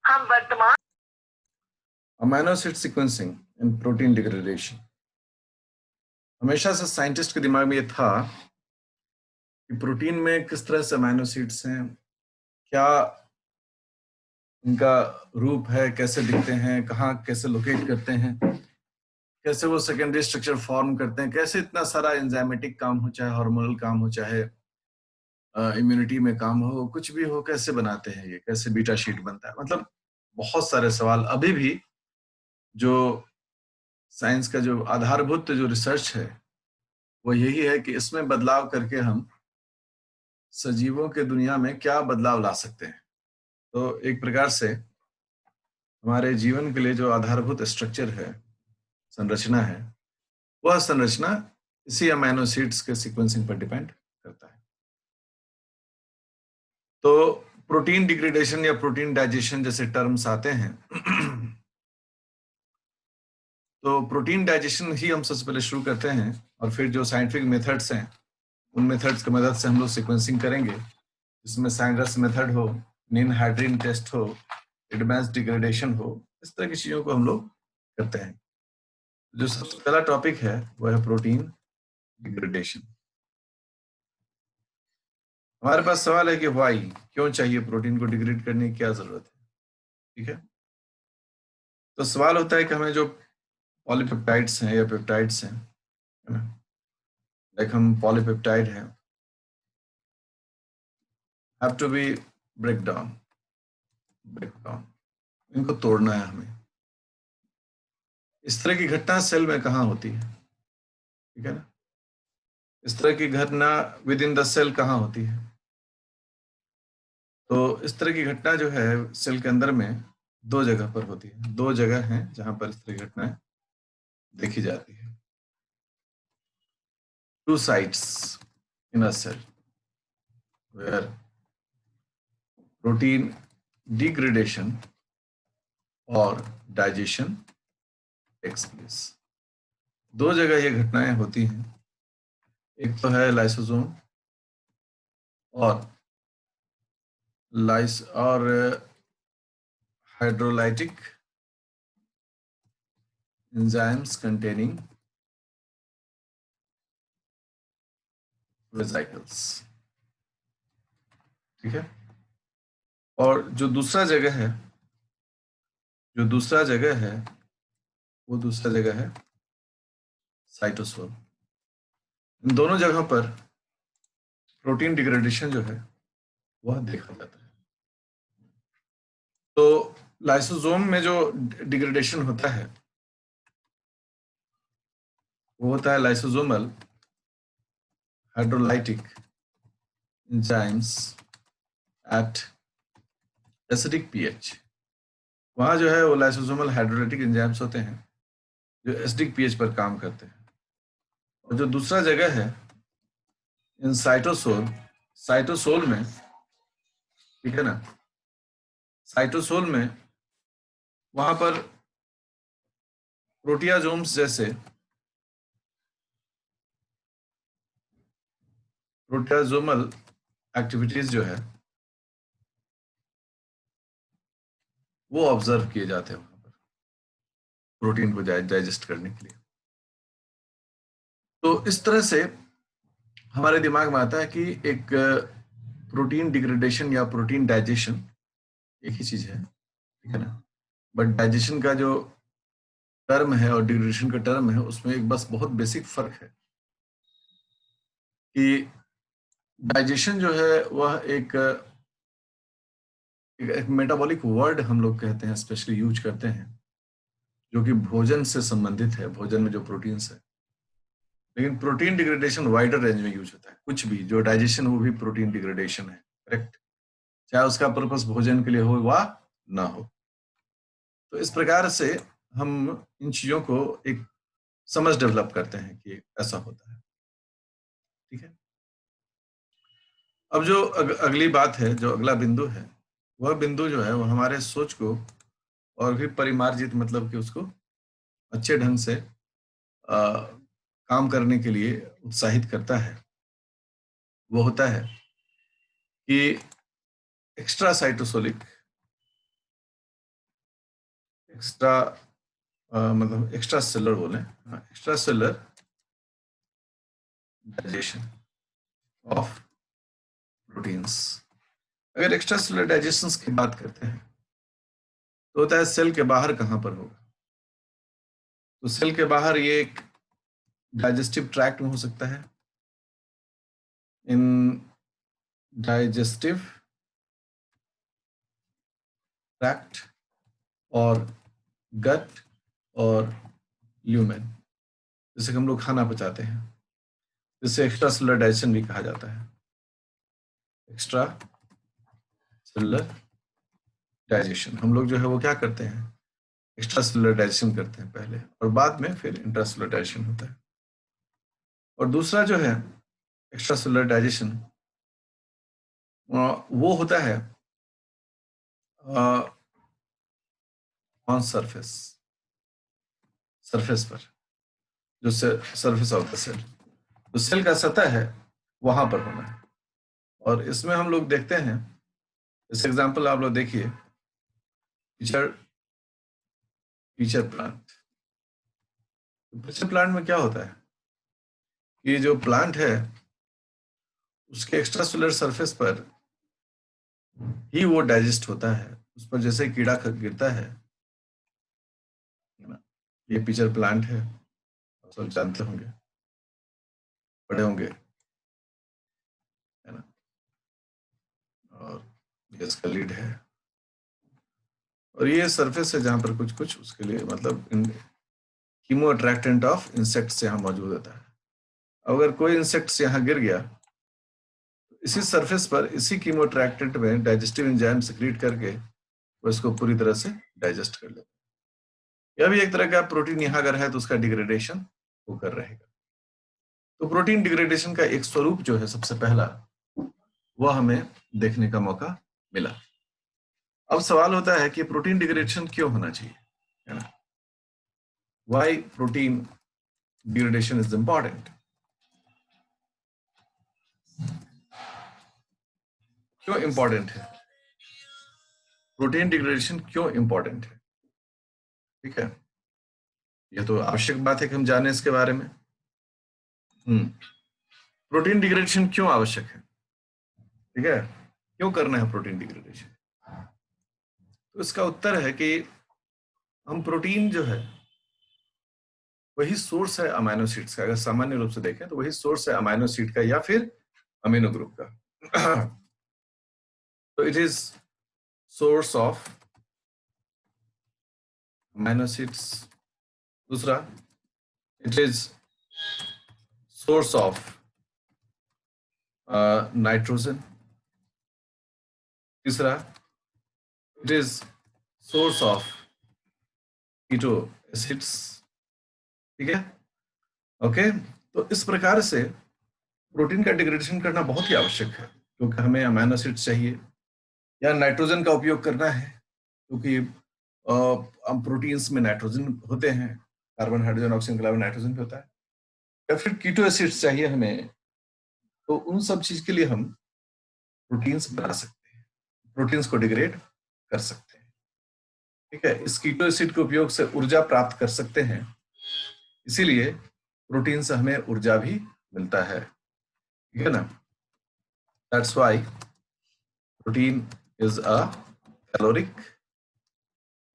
हम वर्तमान amino acid sequencing and protein degradation. हमेशा से साइंटिस्ट के दिमाग में ये था कि प्रोटीन में किस तरह से अमीनो एसिड्स हैं, क्या इनका रूप है, कैसे दिखते हैं, कहाँ कैसे लोकेट करते हैं, कैसे वो सेकेंडरी स्ट्रक्चर फॉर्म करते हैं, कैसे इतना सारा एंजाइमेटिक काम हो, चाहे हार्मोनल काम हो, चाहे इम्यूनिटी में काम हो, कुछ भी हो, कैसे बनाते हैं ये, कैसे बीटा शीट बनता है। मतलब बहुत सारे सवाल अभी भी जो साइंस का जो आधारभूत जो रिसर्च है वो यही है कि इसमें बदलाव करके हम सजीवों के दुनिया में क्या बदलाव ला सकते हैं। तो एक प्रकार से हमारे जीवन के लिए जो आधारभूत स्ट्रक्चर है, संरचना है, वह संरचना इसी अमीनो एसिड्स के सीक्वेंसिंग पर डिपेंड करता है। तो प्रोटीन डिग्रेडेशन या प्रोटीन डाइजेशन जैसे टर्म्स आते हैं तो प्रोटीन डाइजेशन ही हम सबसे पहले शुरू करते हैं और फिर जो साइंटिफिक मेथड्स हैं उन मेथड्स की मदद से हम लोग सीक्वेंसिंग करेंगे, जिसमें सैंगर्स मेथड हो, नीन हाइड्रीन टेस्ट हो, एडवांस डिग्रेडेशन हो, इस तरह की चीजों को हम लोग करते हैं। जो सबसे पहला टॉपिक है वह है प्रोटीन डिग्रेडेशन। हमारे पास सवाल है कि व्हाई, क्यों चाहिए प्रोटीन को डिग्रेड करने की क्या जरूरत है। ठीक है, तो सवाल होता है कि हमें जो पॉलीपेप्टाइड्स हैं या पेप्टाइड्स हैं, है ना, लाइक हम पॉलीपेप्टाइड है, have to be break down, इनको तोड़ना है हमें। इस तरह की घटना सेल में कहाँ होती है, ठीक है ना। इस तरह की घटना विद इन द सेल कहाँ होती है। तो इस तरह की घटना जो है सेल के अंदर में दो जगह पर होती है। दो जगह हैं जहां पर इस तरह की घटनाएं देखी जाती है। Two sites in a cell where protein degradation और डाइजेशन टेक्स प्लेस। दो जगह ये घटनाएं होती हैं। एक तो है लाइसोसोम और हाइड्रोलाइटिक एंजाइम्स कंटेनिंग वेसिकल्स। ठीक है, और जो दूसरा जगह है वो दूसरा जगह है साइटोसोल। इन दोनों जगहों पर प्रोटीन डिग्रेडेशन जो है वह देखा जाता है। तो लाइसोसोम में जो डिग्रेडेशन होता है वो होता है lysosomal hydrolytic enzymes at acidic pH. वहां जो है वो लाइसोसोमल हाइड्रोलाइटिक एंजाइम्स होते हैं जो एसिडिक पीएच पर काम करते हैं। और जो दूसरा जगह है इन साइटोसोल में, ठीक है ना, साइटोसोल में वहां पर प्रोटियाजोम्स जैसे प्रोटियाजोमल एक्टिविटीज जो है वो ऑब्जर्व किए जाते हैं वहां पर प्रोटीन को डाइजेस्ट करने के लिए। तो इस तरह से हमारे दिमाग में आता है कि एक प्रोटीन डिग्रेडेशन या प्रोटीन डाइजेशन एक ही चीज है, ठीक है ना। बट डाइजेशन का जो टर्म है और डिग्रेडेशन का टर्म है उसमें एक बस बहुत बेसिक फर्क है कि डाइजेशन जो है वह एक मेटाबॉलिक वर्ड हम लोग कहते हैं, स्पेशली यूज करते हैं, जो कि भोजन से संबंधित है, भोजन में जो प्रोटीन्स है। लेकिन प्रोटीन डिग्रेडेशन वाइडर रेंज में यूज होता है। कुछ भी जो डाइजेशन वो भी प्रोटीन डिग्रेडेशन है, करेक्ट, चाहे उसका पर्पस भोजन के लिए हो वा ना हो। तो इस प्रकार से हम इन चीजों को एक समझ डेवलप करते हैं कि ऐसा होता है। ठीक है, अब जो अगली बात है, जो अगला बिंदु है, वह बिंदु जो है वो हमारे सोच को और भी परिमार्जित, मतलब कि उसको अच्छे ढंग से काम करने के लिए उत्साहित करता है। वो होता है कि एक्स्ट्रा साइटोसोलिक एक्स्ट्रा मतलब एक्स्ट्रा सेलर बोले, extra cellular digestion of proteins. अगर एक्स्ट्रा सेलुलर डाइजेशन की बात करते हैं तो होता है सेल के बाहर कहां पर होगा। तो सेल के बाहर ये एक डाइजेस्टिव ट्रैक्ट में हो सकता है, इन डाइजेस्टिव ट्रैक्ट और गट और ल्यूमेन, जिसे हम लोग खाना पचाते हैं, जिसे एक्स्ट्रा सेलुलर डाइजेशन भी कहा जाता है। एक्स्ट्रा सेलुलर डाइजेशन हम लोग जो है वो क्या करते हैं, एक्स्ट्रा सेलुलर डाइजेशन करते हैं पहले, और बाद में फिर इंट्रा सेलुलर डाइजेशन होता है। और दूसरा जो है एक्स्ट्रा सेलुलर डाइजेशन, वो होता है ऑन सरफेस, सरफेस पर, जो सरफेस ऑफ द सेल, जो सेल का सतह है वहां पर होना है। और इसमें हम लोग देखते हैं, इस एग्जांपल आप लोग देखिए, टीचर प्लांट। टीचर प्लांट में क्या होता है कि जो प्लांट है उसके एक्स्ट्रा सेलुलर सरफेस पर ही वो डाइजेस्ट होता है। उस पर जैसे कीड़ा गिरता है ना, ये पिचर प्लांट है, आप सब जानते होंगे, पढ़े होंगे, है ना। और ये इसका लीड है, और ये सरफेस है जहां पर कुछ कुछ उसके लिए मतलब कीमो अट्रैक्टेंट ऑफ इंसेक्ट्स यहाँ मौजूद होता है। अगर कोई इंसेक्ट्स यहाँ गिर गया, इसी सरफेस पर इसी कीमो अट्रैक्टेंट में डाइजेस्टिव एंजाइम सिक्रीट करके वो इसको पूरी तरह से डाइजेस्ट कर लेते हैं। यह भी एक तरह का प्रोटीन यहाँ अगर है तो उसका डिग्रेडेशन वो कर रहेगा। तो प्रोटीन डिग्रेडेशन का एक स्वरूप जो है सबसे पहला, वह हमें देखने का मौका मिला। अब सवाल होता है कि प्रोटीन डिग्रेडेशन क्यों होना चाहिए, है ना। Why protein degradation is important. क्यों इंपॉर्टेंट है प्रोटीन डिग्रेडेशन, क्यों इंपॉर्टेंट है, ठीक है। यह तो आवश्यक बात है कि हम जाने इसके बारे में। प्रोटीन डिग्रेडेशन क्यों आवश्यक है, ठीक है, क्यों करना है प्रोटीन डिग्रेडेशन। तो इसका उत्तर है कि हम प्रोटीन जो है वही सोर्स है अमीनो एसिड्स का। अगर सामान्य रूप से देखें तो वही सोर्स है अमीनो एसिड का या फिर अमीनो ग्रुप का। तो it is source of amino acids. दूसरा, it is source of nitrogen. तीसरा, it is source of keto acids, ठीक है, ओके। तो इस प्रकार से प्रोटीन का डिग्रेडेशन करना बहुत ही आवश्यक है, क्योंकि हमें अमीनो एसिड्स चाहिए, या नाइट्रोजन का उपयोग करना है, क्योंकि प्रोटीन्स में नाइट्रोजन होते हैं, कार्बन हाइड्रोजन ऑक्सीजन के अलावा नाइट्रोजन भी होता है, या फिर कीटो एसिड्स चाहिए हमें। तो उन सब चीज के लिए हम प्रोटीन्स बना सकते हैं, प्रोटीन्स को डिग्रेड कर सकते हैं, ठीक है। इस कीटो एसिड के उपयोग से ऊर्जा प्राप्त कर सकते हैं, इसीलिए प्रोटीन से हमें ऊर्जा भी मिलता है, ठीक है ना। That's why protein is a caloric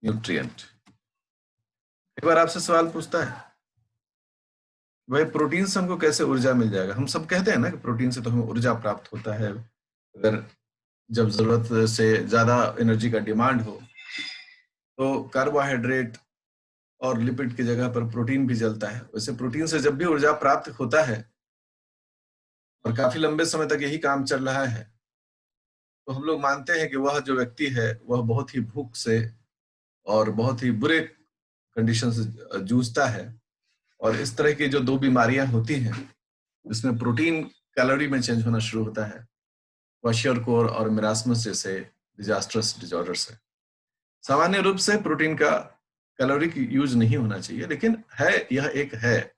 nutrient. एक बार आपसे सवाल पूछता है, भाई प्रोटीन से हमको कैसे ऊर्जा मिल जाएगा। हम सब कहते हैं ना कि प्रोटीन से तो हमें ऊर्जा प्राप्त होता है, अगर जब जरूरत से ज्यादा एनर्जी का डिमांड हो तो कार्बोहाइड्रेट और लिपिड की जगह पर प्रोटीन भी जलता है। वैसे प्रोटीन से जब भी ऊर्जा प्राप्त होता है और काफी लंबे समय तक यही काम चल रहा है, तो हम लोग मानते हैं कि वह जो व्यक्ति है वह बहुत ही भूख से और बहुत ही बुरे कंडीशन से जूझता है। और इस तरह की जो दो बीमारियां होती हैं जिसमें प्रोटीन कैलोरी में चेंज होना शुरू होता है, क्वाशियोर और मिरास्मस जैसे डिजास्ट्रस डिसऑर्डर्स है। सामान्य रूप से प्रोटीन का कैलोरिक यूज नहीं होना चाहिए, लेकिन है, यह एक है,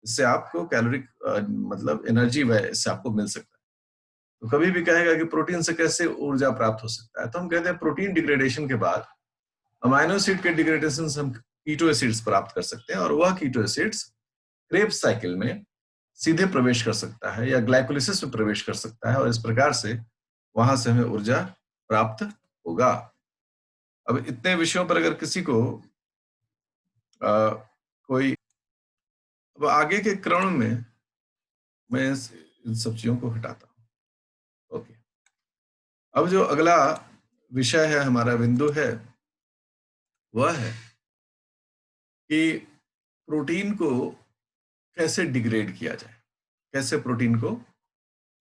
इससे आपको कैलोरिक मतलब एनर्जी इससे आपको मिल सकता है। तो कभी भी कहेगा कि प्रोटीन से कैसे ऊर्जा प्राप्त हो सकता है, तो हम कहते हैं प्रोटीन डिग्रेडेशन के बाद अमाइनो एसिड के डिग्रेडेशन से हम कीटो एसिड्स प्राप्त कर सकते हैं और वह कीटो एसिड्स क्रेब्स साइकिल में सीधे प्रवेश कर सकता है या ग्लाइकोलिसिस में प्रवेश कर सकता है और इस प्रकार से वहां से हमें ऊर्जा प्राप्त होगा। अब इतने विषयों पर अगर किसी को कोई, अब आगे के क्रम में मैं इन सब चीजों को हटाता हूं। ओके, अब जो अगला विषय है, हमारा बिंदु है, वह है कि प्रोटीन को कैसे डिग्रेड किया जाए, कैसे प्रोटीन को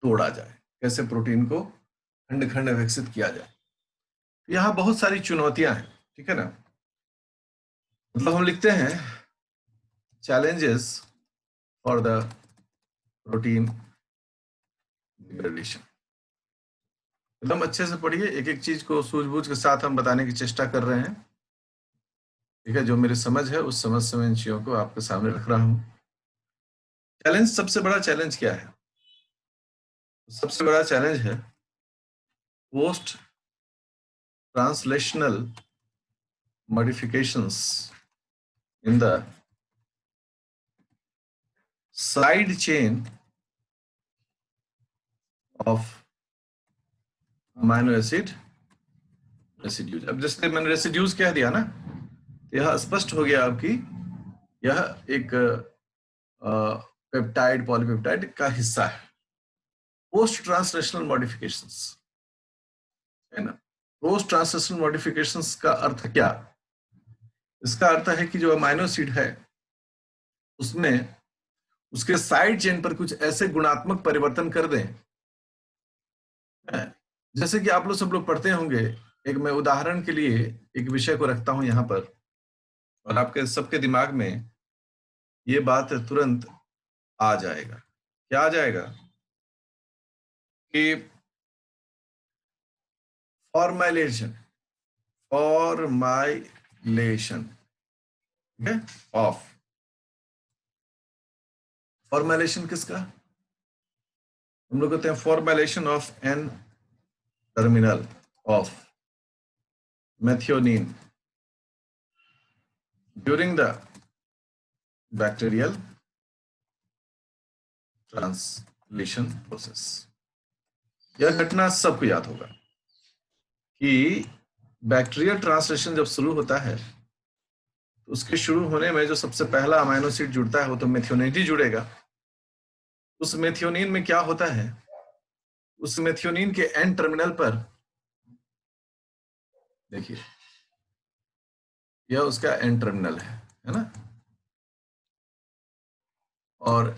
तोड़ा जाए, कैसे प्रोटीन को खंड खंड विकसित किया जाए। यहाँ बहुत सारी चुनौतियां हैं, ठीक है ना। मतलब हम लिखते हैं challenges for the protein degradation. एकदम अच्छे से पढ़िए, एक एक चीज को सूझबूझ के साथ हम बताने की चेष्टा कर रहे हैं, ठीक है। जो मेरी समझ है उस समझ से मैं इन चीजों को आपके सामने रख रहा हूं। चैलेंज, सबसे बड़ा चैलेंज क्या है? सबसे बड़ा चैलेंज है post translational modifications in the side chain of amino acid residues. अब जैसे मैंने रेसिड्यूज कह दिया ना, यह स्पष्ट हो गया आपकी, यह एक पेप्टाइड पॉलीपेप्टाइड का हिस्सा है। पोस्ट ट्रांसलेशनल मॉडिफिकेशंस है ना। पोस्ट ट्रांसलेशनल मॉडिफिकेशंस का अर्थ क्या? इसका अर्थ है कि जो अमाइनो एसिड है उसमें उसके साइड चेन पर कुछ ऐसे गुणात्मक परिवर्तन कर दें, जैसे कि आप लोग सब लोग पढ़ते होंगे। एक मैं उदाहरण के लिए एक विषय को रखता हूं यहां पर, और आपके सबके दिमाग में ये बात तुरंत आ जाएगा। क्या आ जाएगा? कि फॉर्माइलेशन ऑफ, फॉर्माइलेशन किसका? हम लोग कहते हैं formylation of N terminal of methionine during the bacterial translation process. यह घटना सबको याद होगा कि बैक्टीरियल ट्रांसलेशन जब शुरू होता है तो उसके शुरू होने में जो सबसे पहला अमाइनो एसिड जुड़ता है वो तो मेथियोनिन ही जुड़ेगा। उस मेथियोनिन में क्या होता है? उस मेथियोनिन के एन टर्मिनल पर देखिए, यह उसका एन टर्मिनल है ना। और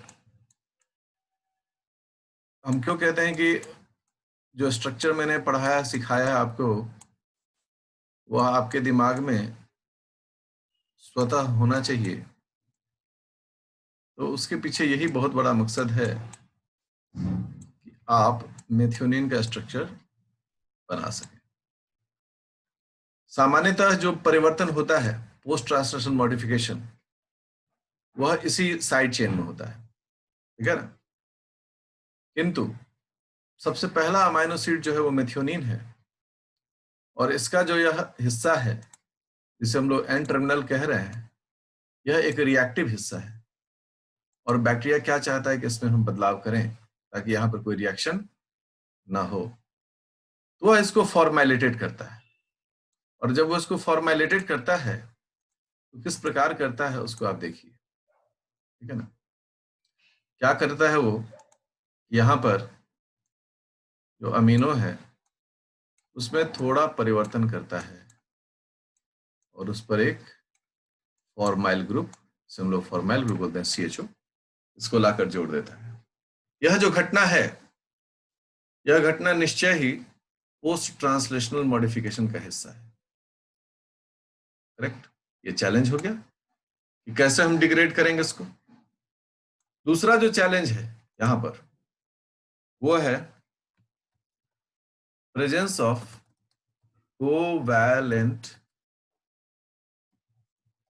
हम क्यों कहते हैं कि जो स्ट्रक्चर मैंने पढ़ाया सिखाया आपको वह आपके दिमाग में स्वतः होना चाहिए, तो उसके पीछे यही बहुत बड़ा मकसद है कि आप मेथियोनिन का स्ट्रक्चर बना सकें। सामान्यतः जो परिवर्तन होता है पोस्ट ट्रांसलेशनल मॉडिफिकेशन, वह इसी साइड चेन में होता है, ठीक है ना। किंतु सबसे पहला अमाइनो एसिड जो है वो मेथियोनिन है, और इसका जो यह हिस्सा है जिसे हम लोग एन टर्मिनल कह रहे हैं, यह एक रिएक्टिव हिस्सा है। और बैक्टीरिया क्या चाहता है कि इसमें हम बदलाव करें ताकि यहां पर कोई रिएक्शन ना हो, तो वह इसको फॉर्माइलेटेड करता है। और जब वो इसको फॉर्माइलेटेड करता है तो किस प्रकार करता है उसको आप देखिए, ठीक है ना। क्या करता है वो? यहां पर जो अमीनो है उसमें थोड़ा परिवर्तन करता है और उस पर एक फॉर्माइल ग्रुप, जिसे हम लोग फॉर्माइल ग्रुप बोलते हैं CHO, इसको लाकर जोड़ देता है। यह जो घटना है, यह घटना निश्चय ही पोस्ट ट्रांसलेशनल मॉडिफिकेशन का हिस्सा है। करेक्ट? ये चैलेंज हो गया कि कैसे हम डिग्रेड करेंगे इसको। दूसरा जो चैलेंज है यहां पर वो है presence of covalent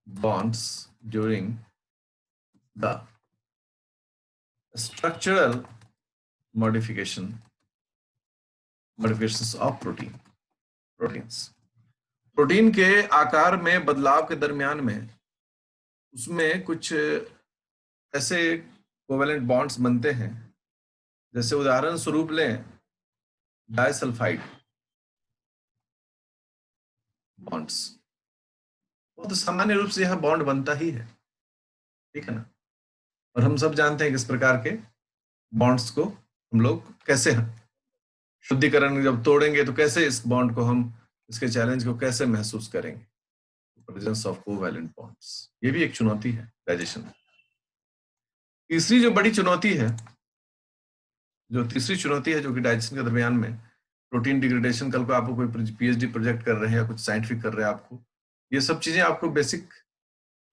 bonds during the structural modifications of proteins। Protein के आकार में बदलाव के दरमियान में उसमें कुछ ऐसे कोवेलेंट बॉन्ड्स बनते हैं, जैसे उदाहरण स्वरूप लें डाइसल्फाइड बॉन्ड्स। वो तो सामान्य रूप से यह बॉन्ड बनता ही है, ठीक है ना। और हम सब जानते हैं कि इस प्रकार के बॉन्ड्स को हम लोग कैसे शुद्धिकरण जब तोड़ेंगे तो कैसे इस बॉन्ड को हम, इसके चैलेंज को कैसे महसूस करेंगे। प्रेजेंस ऑफ कोवैलेंट बॉन्ड्स, ये भी एक चुनौती है डाइजेशन। तीसरी जो बड़ी चुनौती है, जो कि डाइजेशन के दरमियान में प्रोटीन डिग्रेडेशन, कल को आपको कोई पीएचडी प्रोजेक्ट कर रहे हैं या कुछ साइंटिफिक कर रहे हैं, आपको ये सब चीजें आपको बेसिक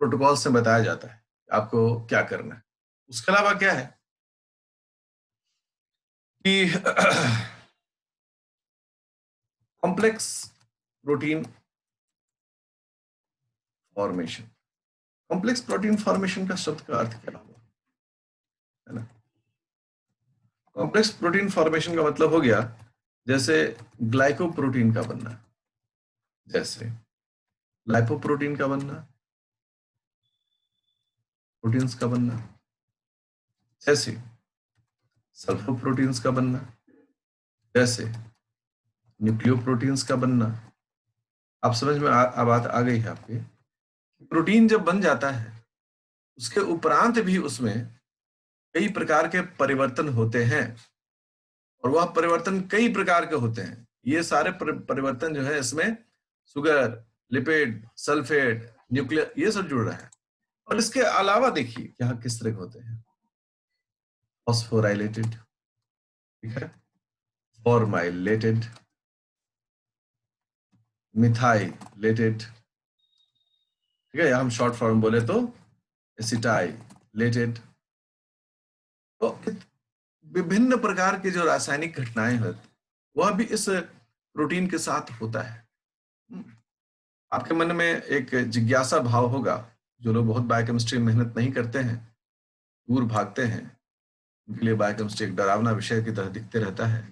प्रोटोकॉल से बताया जाता है आपको क्या करना है। उसके अलावा क्या है कि complex protein formation. Complex protein formation का शब्द का अर्थ क्या हुआ, है ना। कॉम्प्लेक्स प्रोटीन फॉर्मेशन का मतलब हो गया जैसे ग्लाइकोप्रोटीन का बनना, जैसे लाइपोप्रोटीन का बनना, प्रोटीन्स का बनना, जैसे सल्फोप्रोटीन्स का बनना, जैसे न्यूक्लियोप्रोटीन्स का बनना। आप समझ में बात आ गई है आपके। प्रोटीन जब बन जाता है उसके उपरांत भी उसमें कई प्रकार के परिवर्तन होते हैं, और वह परिवर्तन कई प्रकार के होते हैं। ये सारे परिवर्तन जो है इसमें शुगर, लिपिड, सल्फेट, न्यूक्लियर, ये सब जुड़ रहा है। और इसके अलावा देखिए यहाँ किस तरह के होते हैं, फॉस्फोराइलेटेड, ठीक है, फॉर्माइलेटेड, मिथाइलेटेड, ठीक है, हम शॉर्ट फॉर्म बोले तो एसिटाइलेटेड। तो विभिन्न प्रकार की जो रासायनिक घटनाएं हैं वह भी इस प्रोटीन के साथ होता है। आपके मन में एक जिज्ञासा भाव होगा, जो लोग बहुत बायोकेमिस्ट्री में मेहनत नहीं करते हैं, दूर भागते हैं, उनके लिए बायोकेमिस्ट्री एक डरावना विषय की तरह दिखते रहता है।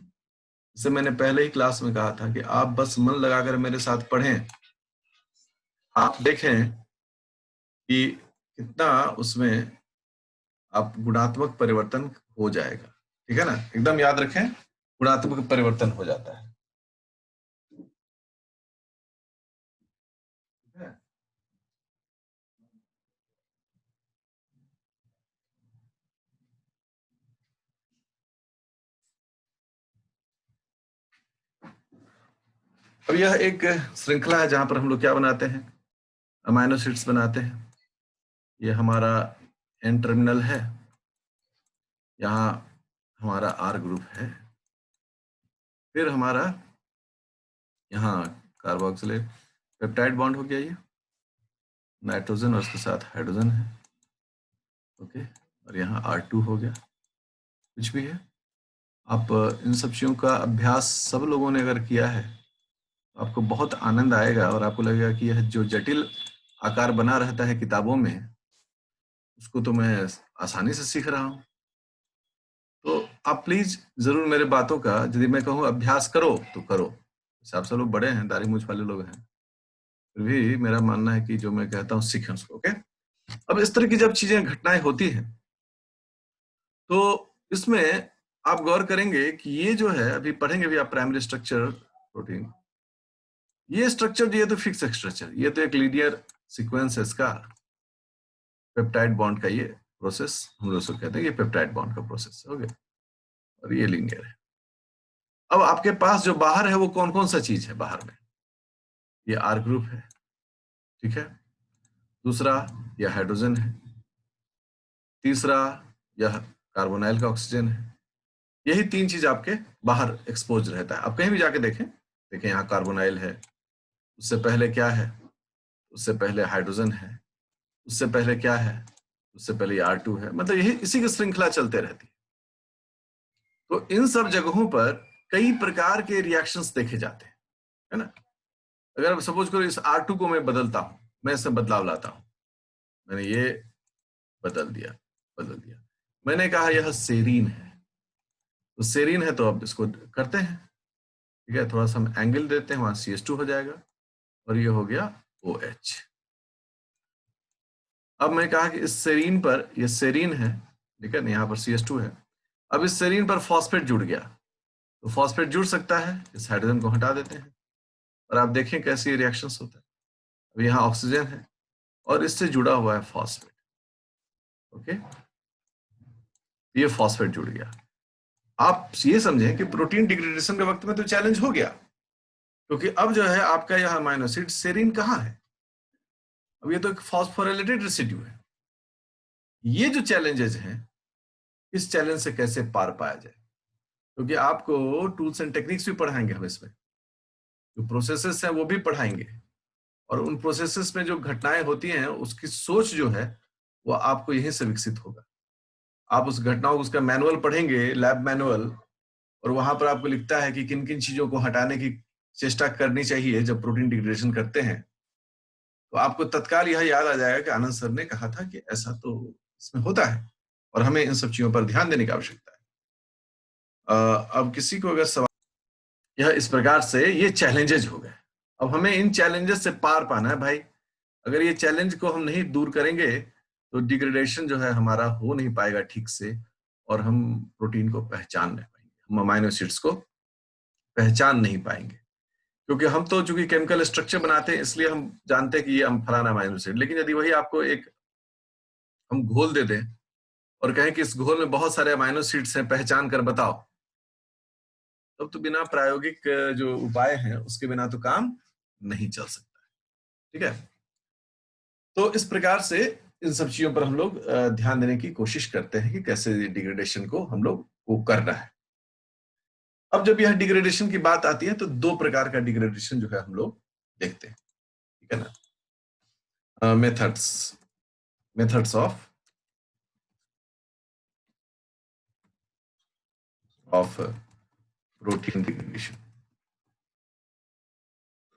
जैसे मैंने पहले ही क्लास में कहा था कि आप बस मन लगाकर मेरे साथ पढ़ें, आप देखें कि कितना उसमें आप गुणात्मक परिवर्तन हो जाएगा, ठीक है ना। एकदम याद रखें, गुणात्मक परिवर्तन हो जाता है। अब यह एक श्रृंखला है जहां पर हम लोग क्या बनाते हैं, अमाइनो एसिड्स बनाते हैं। ये हमारा एन टर्मिनल है, यहाँ हमारा आर ग्रुप है, फिर हमारा यहाँ कार्बोक्सिलेट पेप्टाइड बॉन्ड हो गया, ये नाइट्रोजन और उसके साथ हाइड्रोजन है, ओके, और यहाँ R2 हो गया। कुछ भी है, आप इन सब चीज़ों का अभ्यास सब लोगों ने अगर किया है तो आपको बहुत आनंद आएगा, और आपको लगेगा कि यह जो जटिल आकार बना रहता है किताबों में, उसको तो मैं आसानी से सीख रहा हूँ। तो आप प्लीज जरूर मेरे बातों का, यदि मैं कहूँ अभ्यास करो तो करो। आप सब लोग बड़े हैं, दाढ़ी मूंछ वाले लोग हैं, फिर भी मेरा मानना है कि जो मैं कहता हूँ सीखें उसको, ओके। अब इस तरह की जब चीजें घटनाएं होती हैं तो इसमें आप गौर करेंगे कि ये जो है, अभी पढ़ेंगे भी आप प्राइमरी स्ट्रक्चर प्रोटीन, ये स्ट्रक्चर, ये तो फिक्स स्ट्रक्चर, ये तो एक लीनियर सीक्वेंस है इसका, पेप्टाइड बॉन्ड का ये प्रोसेस हम लोग उसको कहते हैं, ये पेप्टाइड बॉन्ड का प्रोसेस हो गया, और ये लीनियर है। अब आपके पास जो बाहर है वो कौन कौन सा चीज है बाहर में, ये आर ग्रुप है, ठीक है, दूसरा यह हाइड्रोजन है, तीसरा यह कार्बोनाइल का ऑक्सीजन है। यही तीन चीज आपके बाहर एक्सपोज रहता है। आप कहीं भी जाके देखें, देखें यहाँ कार्बोनाइल है, उससे पहले क्या है, उससे पहले हाइड्रोजन है, उससे पहले क्या है, उससे पहले R2 है, मतलब यही इसी की श्रृंखला चलते रहती है। तो इन सब जगहों पर कई प्रकार के रिएक्शंस देखे जाते हैं, है ना। अगर सपोज करो इस R2 को मैं बदलता हूं, मैं इसमें बदलाव लाता हूं, मैंने ये बदल दिया, मैंने कहा यह सेरीन है, तो सेरीन है तो अब इसको करते हैं, ठीक है, थोड़ा सा हम एंगल देते हैं, वहां CH2 हो जाएगा, और ये हो गया OH। अब मैं कहा कि इस सेरीन पर, ये सेरीन है, ठीक है ना, यहाँ पर CH2 है। अब इस सेरीन पर फॉस्फेट जुड़ गया, तो फॉस्फेट जुड़ सकता है, इस हाइड्रोजन को हटा देते हैं और आप देखें कैसे रिएक्शंस होता है। अब यहाँ ऑक्सीजन है और इससे जुड़ा हुआ है फॉस्फेट, ओके, ये फॉस्फेट जुड़ गया। आप ये समझें कि प्रोटीन डिग्रेडेशन के वक्त में तो चैलेंज हो गया, क्योंकि अब जो है आपका यह अमीनो एसिड सेरीन कहाँ है, अब ये तो एक फॉस्फोराइलेटेड रेसिड्यू है। ये जो चैलेंजेस हैं, इस चैलेंज से कैसे पार पाया जाए, क्योंकि आपको टूल्स एंड टेक्निक्स भी पढ़ाएंगे हम, इसमें जो प्रोसेसेस हैं वो भी पढ़ाएंगे, और उन प्रोसेसेस में जो घटनाएं होती हैं उसकी सोच जो है वो आपको यहीं से विकसित होगा। आप उस घटनाओं, उसका मैनुअल पढ़ेंगे, लैब मैनुअल, और वहां पर आपको लिखता है कि किन किन चीजों को हटाने की चेष्टा करनी चाहिए जब प्रोटीन डिग्रेडेशन करते हैं, तो आपको तत्काल यह याद आ जाएगा कि आनंद सर ने कहा था कि ऐसा तो इसमें होता है और हमें इन सब चीजों पर ध्यान देने की आवश्यकता है। अब किसी को अगर सवाल, यह इस प्रकार से ये चैलेंजेस हो गए। अब हमें इन चैलेंजेस से पार पाना है भाई। अगर ये चैलेंज को हम नहीं दूर करेंगे तो डिग्रेडेशन जो है हमारा हो नहीं पाएगा ठीक से, और हम प्रोटीन को पहचान नहीं पाएंगे, हम अमाइनो एसिड्स को पहचान नहीं पाएंगे, क्योंकि हम तो चूंकि केमिकल स्ट्रक्चर बनाते हैं इसलिए हम जानते हैं कि ये फलाना अमाइनो एसिड, लेकिन यदि वही आपको एक हम घोल दे दें और कहें कि इस घोल में बहुत सारे अमाइनो एसिड्स हैं, पहचान कर बताओ, तब तो बिना प्रायोगिक जो उपाय हैं उसके बिना तो काम नहीं चल सकता है, ठीक है। तो इस प्रकार से इन सब चीजों पर हम लोग ध्यान देने की कोशिश करते हैं कि कैसे डिग्रेडेशन को हम लोग को करना है। अब जब यह डिग्रेडेशन की बात आती है तो दो प्रकार का डिग्रेडेशन जो है हम लोग देखते हैं, ठीक है ना। Methods of protein degradation.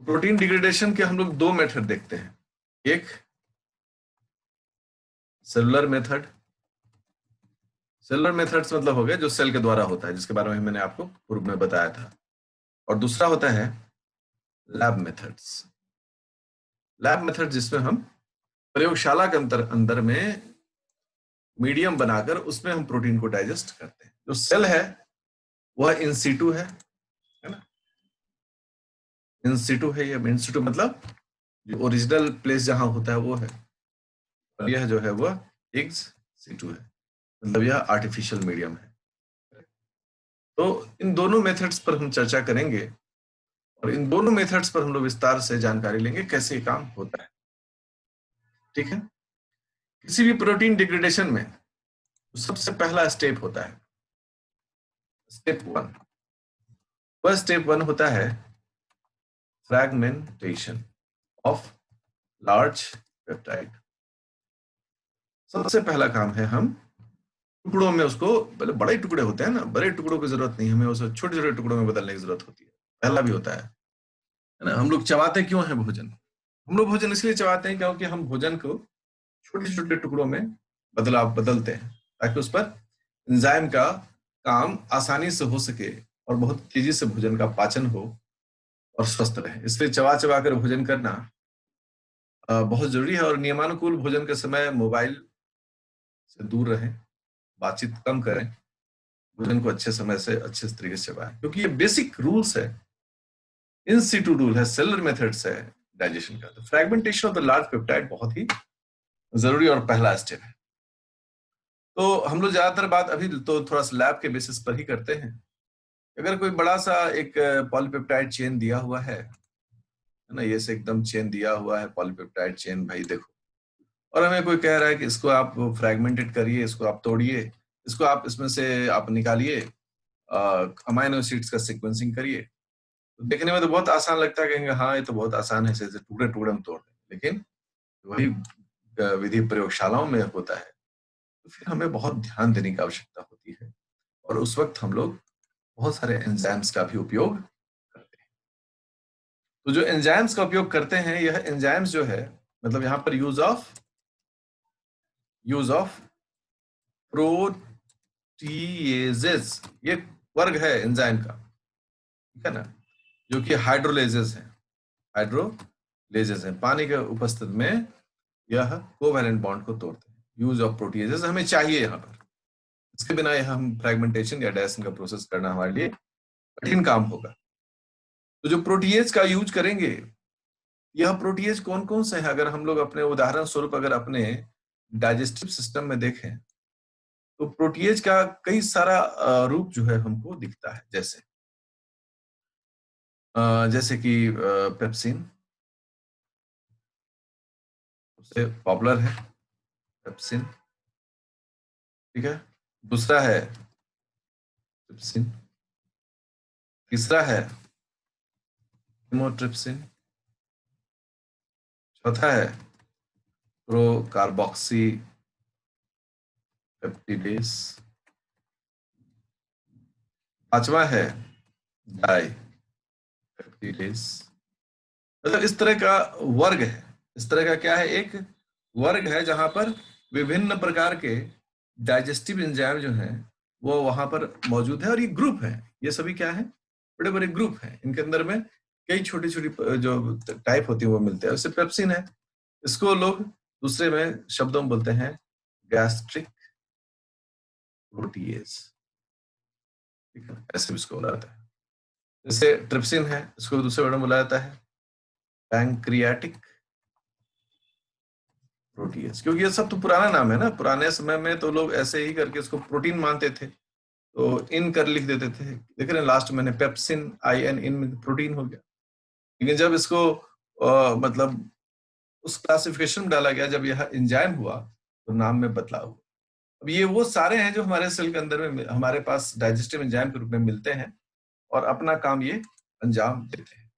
Protein degradation के हम लोग दो मेथड देखते हैं, एक सेलुलर मेथड। सेलुलर मेथड्स मतलब हो गया जो सेल के द्वारा होता है, जिसके बारे में मैंने आपको पूर्व में बताया था, और दूसरा होता है लैब मेथड्स। लैब मेथड जिसमें हम प्रयोगशाला के अंदर में मीडियम बनाकर उसमें हम प्रोटीन को डाइजेस्ट करते हैं। जो सेल है वह इन सीटू है ना, इन सीटू है। ये इन सीटू मतलब जो ओरिजिनल प्लेस जहां होता है वो है, और यह जो है वह एक्स सीटू है, मतलब यह आर्टिफिशियल मीडियम है। तो इन दोनों मेथड्स पर हम चर्चा करेंगे और इन दोनों मेथड्स पर हम लोग विस्तार से जानकारी लेंगे कैसे ये काम होता है, ठीक है। किसी भी प्रोटीन डिग्रेडेशन में सबसे पहला स्टेप होता है स्टेप 1। वह स्टेप 1 होता है फ्रैगमेंटेशन ऑफ लार्ज पेप्टाइड। सबसे पहला काम है हम टुकड़ों में उसको, बड़े टुकड़े होते हैं ना, बड़े टुकड़ों की जरूरत नहीं, हमें उसे छोटे छोटे टुकड़ों में बदलने की जरूरत होती है। पहला भी होता है ना। हम लोग चबाते क्यों हैं भोजन? हम लोग भोजन इसलिए चबाते हैं क्योंकि हम भोजन को छोटे छोटे टुकड़ों में बदलते हैं ताकि उस पर एंजाइम का काम आसानी से हो सके और बहुत तेजी से भोजन का पाचन हो और स्वस्थ रहे। इसलिए चबा चबा कर भोजन करना बहुत जरूरी है, और नियमानुकूल भोजन के समय मोबाइल से दूर रहें, बातचीत कम करें, भोजन को अच्छे समय से अच्छे तरीके से चबाएं, क्योंकि ये बेसिक रूल्स है, इन सीटू रूल है, सेलुलर मेथड्स है डाइजेशन का। तो fragmentation of the large peptide बहुत ही जरूरी और पहला स्टेप है। तो हम लोग ज्यादातर बात अभी तो थोड़ा सा लैब के बेसिस पर ही करते हैं। अगर कोई बड़ा सा एक पॉलीपेप्टाइड चेन दिया हुआ है ना, ये से एकदम चेन दिया हुआ है पॉलीपेप्टाइड चेन, भाई देखो, और हमें कोई कह रहा है कि इसको आप फ्रैगमेंटेड करिए, इसको आप तोड़िए, इसको आप इसमें से आप निकालिए, अमाइनो एसिड्स का सीक्वेंसिंग करिए, तो देखने में तो बहुत आसान लगता है, कहेंगे हाँ ये तो बहुत आसान है, ऐसे टुकड़े टुकड़े हम तोड़ दें, लेकिन वही विधि प्रयोगशालाओं में होता है, तो फिर हमें बहुत ध्यान देने की आवश्यकता होती है, और उस वक्त हम लोग बहुत सारे एंजाइम्स का भी उपयोग करते हैं। तो जो एंजाइम्स का उपयोग करते हैं, यह एंजाइम्स जो है, मतलब यहाँ पर यूज ऑफ प्रोटीएजेस, ये वर्ग है एंजाइम का, ठीक है ना, जो कि हाइड्रोलेजेस है, हाइड्रोलेजेस। लेजेस हैं, पानी के उपस्थिति में यह कोवैलेंट बॉन्ड को तोड़ते हैं। यूज ऑफ प्रोटीएजेस हमें चाहिए यहाँ पर, इसके बिना यह हम फ्रैगमेंटेशन या डाइजेशन का प्रोसेस करना हमारे लिए कठिन काम होगा। तो जो प्रोटीएज का यूज करेंगे, यह प्रोटीएज कौन कौन से हैं? अगर हम लोग अपने उदाहरण स्वरूप अगर अपने डाइजेस्टिव सिस्टम में देखें तो प्रोटीएज का कई सारा रूप जो है हमको दिखता है, जैसे कि पेप्सिन सबसे पॉपुलर है, पेप्सिन, ठीक है। दूसरा है ट्रिप्सिन, तीसरा है हिमोट्रिप्सिन, चौथा है प्रोकार्बोक्सी पेप्टिडेस, पांचवा है डाई पेप्टिडेस। मतलब इस तरह का वर्ग है, इस तरह का क्या है, एक वर्ग है जहां पर विभिन्न प्रकार के डाइजेस्टिव एंजाइम जो हैं वो वहां पर मौजूद है। और ये ग्रुप है, ये सभी क्या है, बड़े बड़े ग्रुप हैं, इनके अंदर में कई छोटी छोटी जो टाइप होती है वो मिलते हैं। जैसे पेप्सिन है, इसको लोग दूसरे में शब्दों में बोलते हैं गैस्ट्रिक प्रोटीएज, ठीक है, ऐसे भी इसको बोला जाता है। जैसे ट्रिप्सिन है, इसको दूसरे वर्ड में बोला जाता है पैंक्रियाटिक प्रोटीएज, क्योंकि ये सब तो पुराना नाम है ना, पुराने समय में तो लोग ऐसे ही करके इसको प्रोटीन मानते थे, तो इन कर लिख देते थे। देख रहे हैं लास्ट मैंने पेप्सिन IN, इन में प्रोटीन हो गया। लेकिन जब इसको मतलब उस क्लासिफिकेशन में डाला गया, जब यह एंजाइम हुआ तो नाम में बदलाव हुआ। अब ये वो सारे हैं जो हमारे सेल के अंदर में हमारे पास डाइजेस्टिव एंजाइम के रूप में मिलते हैं और अपना काम ये अंजाम देते हैं।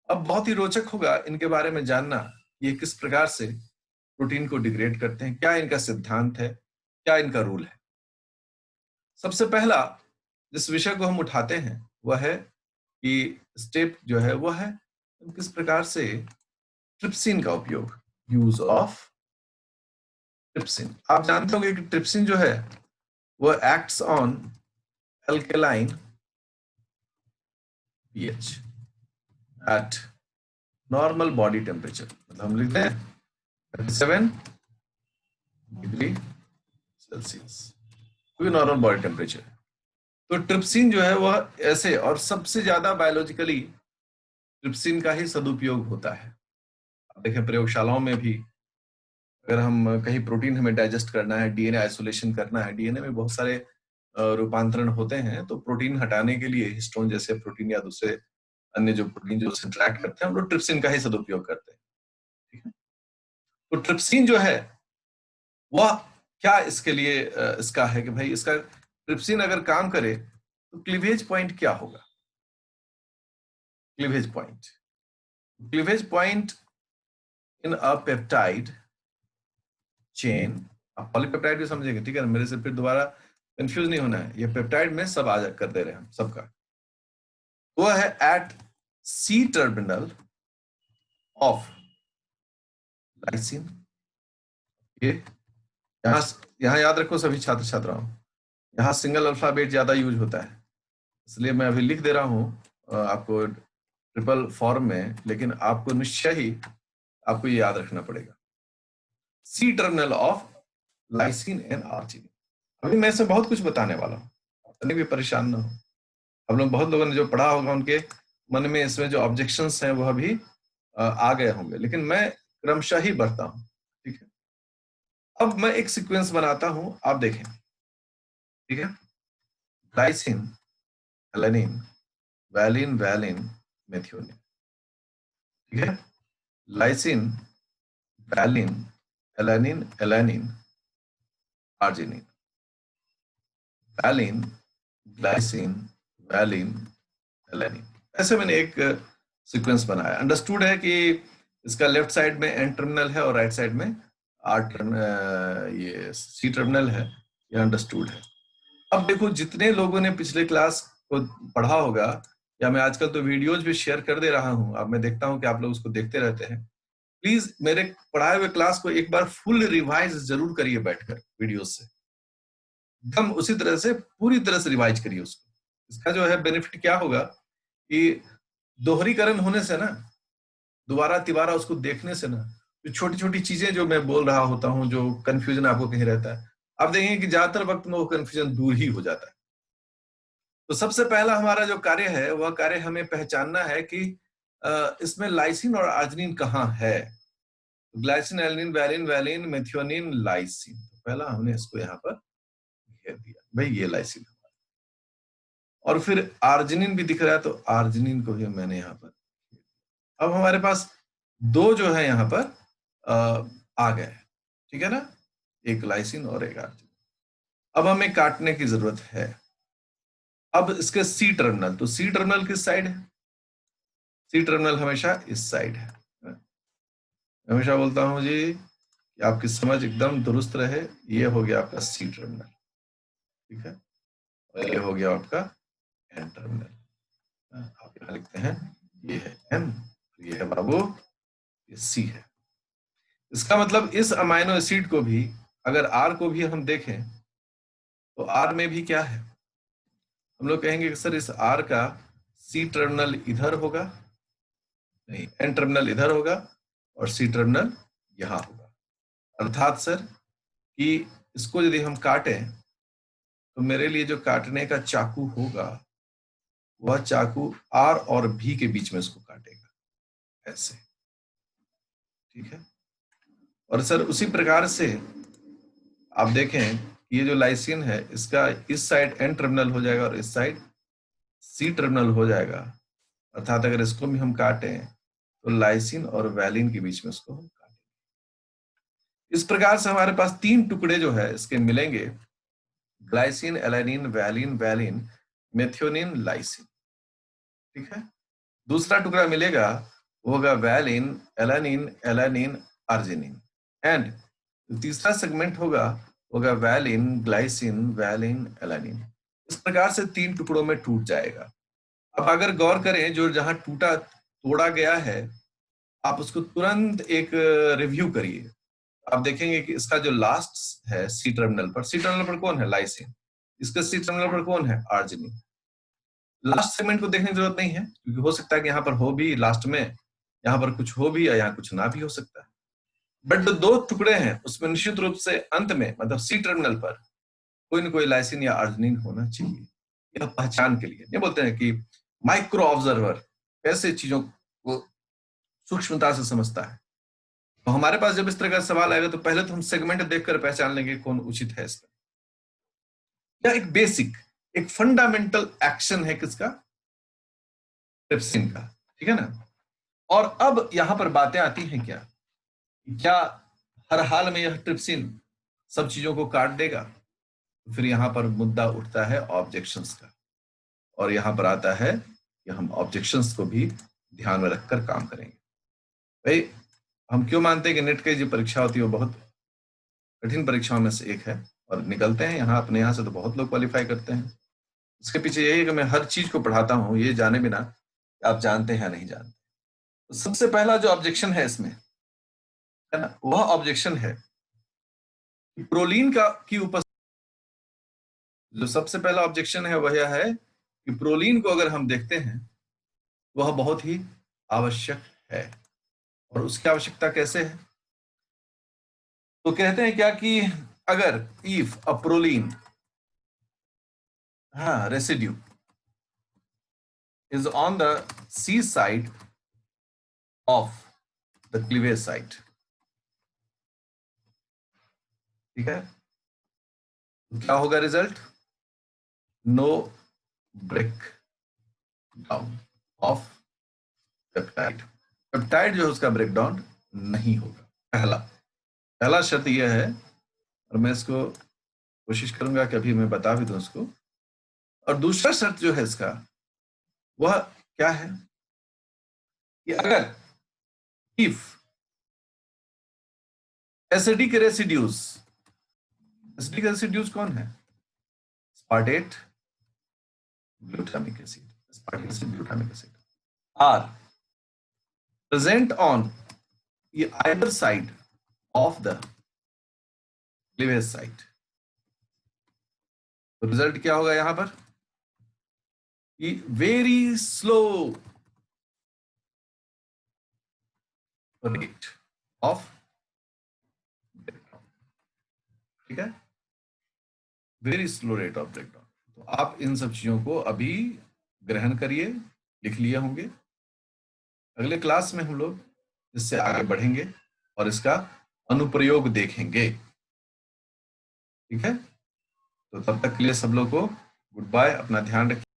अब बहुत ही रोचक होगा इनके बारे में जानना, ये किस प्रकार से प्रोटीन को डिग्रेड करते हैं, क्या इनका सिद्धांत है, क्या इनका रूल है। सबसे पहला जिस विषय को हम उठाते हैं वह है कि स्टेप जो है वह है किस प्रकार से ट्रिप्सिन का उपयोग, यूज ऑफ ट्रिप्सिन। आप जानते होंगे कि ट्रिप्सिन जो है वह acts on alkaline pH eight normal body temperature, मतलब हम लिखते हैं 37 डिग्री सेल्सियस, क्योंकि नॉर्मल बॉडी टेम्परेचर है। तो ट्रिप्सिन जो है वह ऐसे, और सबसे ज्यादा बायोलॉजिकली ट्रिप्सिन का ही सदुपयोग होता है। आप देखें प्रयोगशालाओं में भी, अगर हम कहीं प्रोटीन हमें डाइजेस्ट करना है, डीएनए आइसोलेशन करना है, डीएनए में बहुत सारे रूपांतरण होते हैं, तो प्रोटीन हटाने के लिए हिस्टोन जैसे प्रोटीन या दूसरे अन्य जो प्रोटीन जो इंटरैक्ट करते हैं, हम लोग ट्रिप्सिन का ही सदुपयोग करते हैं, ठीक है। तो ट्रिप्सिन जो है वह क्या इसके लिए इसका है कि भाई इसका ट्रिप्सिन अगर काम करे तो क्लीवेज पॉइंट क्या होगा। Cleavage point in a peptide chain, आप पॉलीपेप्टाइड भी समझेंगे, ठीक है ना, मेरे से फिर दोबारा कंफ्यूज नहीं होना है, ये पेप्टाइड में सब आ कर दे रहे हैं हम सबका। वो है at C terminal of lysine. ये यहाँ यहाँ याद रखो सभी छात्र छात्राओं, यहाँ सिंगल अल्फाबेट ज्यादा यूज होता है, इसलिए मैं अभी लिख दे रहा हूँ आपको ट्रिपल फॉर्म में, लेकिन आपको निश्चय ही आपको ये याद रखना पड़ेगा। C terminal of lysine and arginine. अभी मैं इसमें बहुत कुछ बताने वाला हूँ, अपने भी परेशान ना हो। हम लोग बहुत लोगों ने जो पढ़ा होगा उनके मन में इसमें जो ऑब्जेक्शंस हैं वह भी आ गए होंगे, लेकिन मैं क्रमशः ही बढ़ता हूँ, ठीक है। अब मैं एक सीक्वेंस बनाता हूं, आप देखें, ठीक है। Lysine, alanine, valine, valine, methionine, ठीक है। Lysine, valine, alanine, alanine, arginine, valine, glycine, valine, alanine. ऐसे मैंने एक सीक्वेंस बनाया। अंडरस्टूड है कि इसका लेफ्ट साइड में एन टर्मिनल है और राइट साइड में ये सी टर्मिनल है, ये अंडरस्टूड है। अब देखो जितने लोगों ने पिछले क्लास को पढ़ा होगा, या मैं आजकल तो वीडियोज भी शेयर कर दे रहा हूं, अब मैं देखता हूं कि आप लोग उसको देखते रहते हैं, प्लीज मेरे पढ़ाए हुए क्लास को एक बार फुल रिवाइज जरूर करिए बैठकर वीडियो से, एकदम उसी तरह से पूरी तरह से रिवाइज करिए उसको। इसका जो है बेनिफिट क्या होगा कि दोहरीकरण होने से ना दोबारा तिबारा उसको देखने से ना, जो छोटी छोटी चीजें जो मैं बोल रहा होता हूँ, जो कंफ्यूजन आपको कहीं रहता है, आप देखेंगे कि ज्यादातर वक्त में वो कंफ्यूजन दूर ही हो जाता है। तो सबसे पहला हमारा जो कार्य है, वह कार्य हमें पहचानना है कि इसमें लाइसिन और आर्जिनिन कहाँ है। Glycine, alanine, valine, valine, methionine, lysine. तो पहला हमने इसको यहाँ पर घेर दिया, भाई ये लाइसिन। और फिर आर्जिनिन भी दिख रहा है, तो आर्जिनिन को भी मैंने यहाँ पर। अब हमारे पास दो जो है यहाँ पर आ गए, ठीक है ना, एक लाइसिन और एक आर्जिनिन। अब हमें काटने की जरूरत है। अब इसके सी टर्मिनल, तो सी टर्मिनल किस साइड है? सी टर्मिनल हमेशा इस साइड है। हमेशा बोलता हूं जी कि आपकी समझ एकदम दुरुस्त रहे। ये हो गया आपका सी टर्मिनल, ठीक है, और ये हो गया आपका एन टर्मिनल। आप यहां लिखते हैं, ये है एन, ये है बाबू, ये सी है। इसका मतलब इस अमाइनो एसिड को भी, अगर आर को भी हम देखें, तो आर में भी क्या है? हम लोग कहेंगे कि सर इस आर का सी टर्मिनल इधर होगा, नहीं, एन टर्मिनल इधर होगा और सी टर्मिनल यहां होगा। अर्थात सर कि इसको यदि हम काटें, तो मेरे लिए जो काटने का चाकू होगा, वह चाकू आर और भी के बीच में इसको काटेगा, ऐसे, ठीक है। और सर उसी प्रकार से आप देखें कि ये जो लाइसिन है, इसका इस साइड एन टर्मिनल हो जाएगा और इस साइड सी टर्मिनल हो जाएगा। अर्थात अगर इसको भी हम काटें, तो लाइसिन और वैलिन के बीच में इसको हम काटें। इस प्रकार से हमारे पास तीन टुकड़े जो है इसके मिलेंगे, glycine, alanine, valine, valine, methionine, lysine, ठीक है। दूसरा टुकड़ा मिलेगा, वो होगा valine, alanine, alanine, arginine. And तीसरा सेगमेंट होगा वैलिन, ग्लाइसिन, वैलिन, एलानिन। इस प्रकार से तीन टुकड़ों में टूट जाएगा। अब अगर गौर करें, जो जहां टूटा तोड़ा गया है, आप उसको तुरंत एक रिव्यू करिए। आप देखेंगे कि इसका जो लास्ट है सी टर्मिनल पर, सी टर्मिनल पर कौन है? लाइसिन। इसका सी टर्मिनल पर कौन है? आर्जिनिन। लास्ट सेगमेंट को देखने की जरूरत नहीं है, क्योंकि हो सकता है कि यहाँ पर हो भी लास्ट में, यहाँ पर कुछ हो भी या यहाँ कुछ ना भी हो सकता है। बट जो दो टुकड़े हैं उसमें निश्चित रूप से अंत में, मतलब सी टर्मिनल पर, कोई ना कोई लाइसिन या आर्जिनिन होना चाहिए। यह पहचान के लिए, ये बोलते हैं कि माइक्रो ऑब्जर्वर कैसे चीजों को सूक्ष्मता से समझता है। तो हमारे पास जब इस तरह का सवाल आएगा, तो पहले तो हम सेगमेंट देखकर पहचान लेंगे कौन उचित है इसका। यह एक बेसिक, एक फंडामेंटल एक्शन है किसका? ट्रिप्सिन का, ठीक है ना। और अब यहां पर बातें आती हैं क्या, क्या हर हाल में यह ट्रिप्सिन सब चीजों को काट देगा? फिर यहां पर मुद्दा उठता है ऑब्जेक्शंस का, और यहां पर आता है कि हम ऑब्जेक्शंस को भी ध्यान में रखकर काम करेंगे। भाई, हम क्यों मानते हैं कि नेट की जो परीक्षा होती है वो बहुत कठिन परीक्षाओं में से एक है, और निकलते हैं यहाँ, अपने यहाँ से तो बहुत लोग क्वालिफाई करते हैं। इसके पीछे यही है कि मैं हर चीज को पढ़ाता हूँ, ये जाने बिना कि आप जानते हैं या नहीं जानते। तो सबसे पहला जो ऑब्जेक्शन है इसमें, है ना, वह ऑब्जेक्शन है कि प्रोलीन का की उपस्थिति। जो सबसे पहला ऑब्जेक्शन है वह यह है कि प्रोलीन को अगर हम देखते हैं, वह बहुत ही आवश्यक है। और उसकी आवश्यकता कैसे है? तो कहते हैं क्या कि अगर इफ अ प्रोलीन, हाँ, residue is on the C side of the cleavage site, ठीक है, तो क्या होगा result? No break down of peptide. Peptide जो है उसका ब्रेक डाउन नहीं होगा। पहला शर्त यह है, और मैं इसको कोशिश करूंगा कि अभी मैं बता भी दूं इसको। और दूसरा शर्त जो है इसका, वह क्या है कि अगर if acidic residues, acidic residues कौन है? Aspartate, glutamic acid, aspartic acid, glutamic acid are present on either side of the cleavage site। तो रिजल्ट क्या होगा यहां पर? कि वेरी स्लो रेट ऑफ, ठीक है, very slow rate of breakdown. तो आप इन सब चीजों को अभी ग्रहण करिए, लिख लिए होंगे। अगले क्लास में हम लोग इससे आगे बढ़ेंगे और इसका अनुप्रयोग देखेंगे, ठीक है। तो तब तक के लिए सब लोग को गुड बाय, अपना ध्यान रखिए।